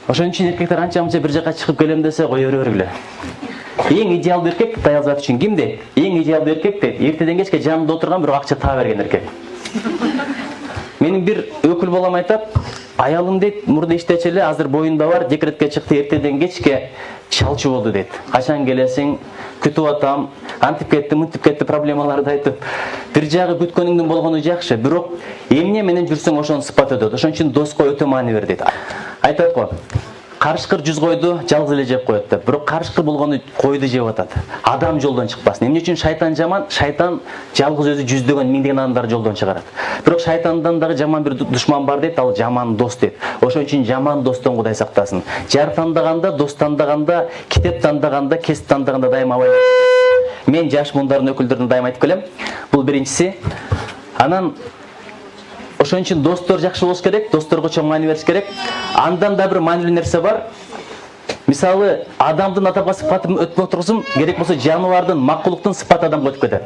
Ошон үчүн эркектер анча-мынча бир жака чыгып келем десе кое бергиле. Эң идеалдуу эркек даялзат үчүн кимде? Эң идеалдуу эркек де эртеден кечке жанында отурган бирок акча таба берген эркек. Менин бир өкүл балам айтат, аялым дейт, мурда иштечү эле, азыр боюнда бар, декретке чыкты, эртеден кечке чалчу болду дейт. Качан келесиң? Күтүп атам, антип кетти, мынтип кетти проблемаларды айтып. Бир жагы күткөнүңдүн болгону жакшы, бирок эмне менен жүрсөң ошону сыпат өтөт. Ошон үчүн доска өтө маани бер дейт. Айтат го, карышкыр 100 койду жалгыз эле жеп коет деп. Бирок карышкыр болгону койду жеп атат. Адам жолдон чыкпасын. Эмне үчүн шайтан жаман? Шайтан жалгыз өзү жүздөгөн, миңдеген адамдар жолдон чыгарат. Бирок шайтандан дагы жаман бир душман бар дейт, ал жаман дос дейт. Ошон үчүн жаман достон Кудай сактасын. Жар тандаганда, дос тандаганда, китеп тандаганда, кесип тандаганда дайыма абай. Мен жаш мундардын өкүлдөрүнө дайыма айтып келем. Бул биринчиси. Анан ошон үчүн достор жакшы болуш керек, досторго чоң маани бериш керек. Андан да бир маанилүү нерсе бар. Мисалы, адамдын атапка сыпатын өтүп отурсун, керек болсо жаныбардын, макулуктун сыпаты адамга өтүп кетет.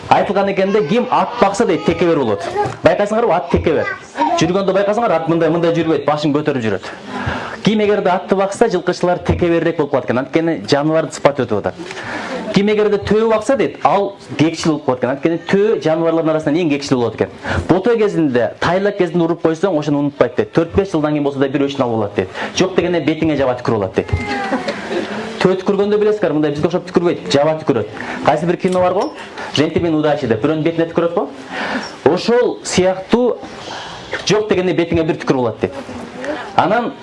Айтылган экенде ким ат бакса дейт, текебер болот. Байкасыңарбы, ат текебер. Жүргөндө байкасаңар, ат мындай жүрбөйт, башын көтөрүп жүрөт. Ким эгерде атты бакса, жылкычылар текеберирээк болуп калат экен. Анткени жаныбардын сыпаты өтүп атат. Ким эгерде төө бакса дейт, ал кекчил болуп калат экен. Анткени төө жаныбарлардын арасынан эң кекчил болот экен. Бото кезинде, тайлак кезинде уруп койсоң, ошону унутпайт дейт. 4-5 жылдан кийин болсо да бир өчүн алып алат дейт. Жок дегенде бетиңе жаба түкүрүп алат дейт. Төө түкүргөндө билесиңер, мындай бизге окшоп түкүрбөйт, жаба түкүрөт. Кайсы бир кино бар го? Жентимен удачи деп, бирөөнүн бетине түкүрөт го? Ошол сыяктуу жок дегенде бетиңе бир түкүрүп алат дейт. Анан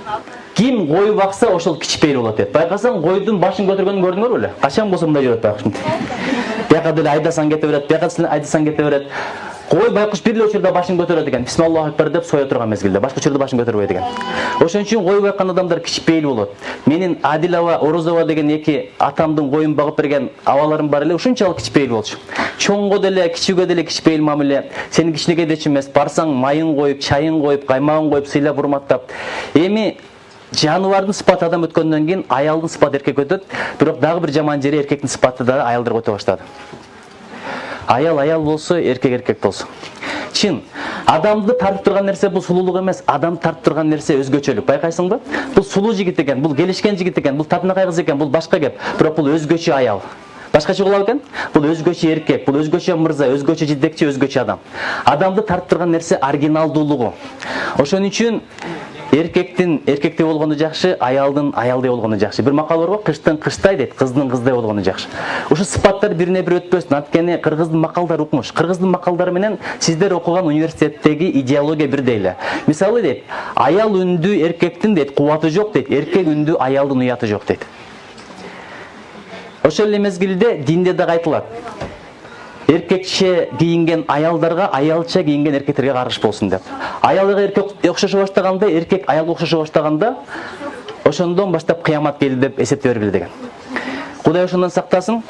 ким кой бакса, ошол кичпейил болот дейт. Байкасаң, койдун башын көтөргөнүн көрдүңөр беле? Качан болсо мындай жүрөт байкуш. Бияка деле айдасаң кете берет, бияка деле айдасаң кете берет. Кой байкуш бир эле учурда башын көтөрөт экен. Бисмиллаху акбар деп сое турган мезгилде. Башка учурда башын көтөрбөйт экен. Ошон үчүн кой байкан адамдар кичпейил болот. Менин Адилова, Орозова деген эки атамдын коюн багып берген абаларым бар эле, ушунчалык кичпейил болчу. Чоңго деле, кичүүгө деле кичпейил мамиле. Сени кичинекей дечи эмес, барсаң майын коюп, чайын коюп, каймагын коюп, сыйлап урматтап. Эми жаныбардын сыпаты адам өткөндөн кийин аялдын сыпаты эркек өтөт. Бирок дагы бир жаман жери эркектин сыпаты да аялдарга өтө баштады. Аял болсо, эркек болсо. Чын, адамды тартып турган нерсе бул сулуулук эмес, адам тартып турган нерсе өзгөчөлүк. Байкайсыңбы? Бул сулуу жигит экен, бул келишкен жигит экен, бул татынакай кыз экен, бул башка кеп. Бирок бул өзгөчө аял. Башкача болобу экен? Бул өзгөчө эркек, бул өзгөчө мырза, өзгөчө жетекчи, өзгөчө адам. Адамды тартып турган нерсе оригиналдуулугу. Ошон үчүн эркектей болгону жакшы, аялдын аялдай болгону жакшы. Бир макал бар го, кыштын кыштай дейт, кыздын кыздай болгону жакшы. Ушу сыпаттар бирине бир өтпөсүн. Анткени кыргыздын макалдары укмуш. Кыргыздын макалдары менен сиздер окуган университеттеги идеология бирдей эле. Мисалы дейт, аял үндүү эркектин дейт, кубаты жок дейт, эркек үндүү аялдын уяты жок дейт. Ошол эле мезгилде динде дагы айтылат. Эркекче кийинген аялдарга, аялча кийинген эркектерге каргыш болсун деп. Аялга эркек окшошо баштаганда, эркек аялга окшошо баштаганда, ошондон баштап кыямат келди деп эсептей бергиле деген. Кудай ошондон сактасын.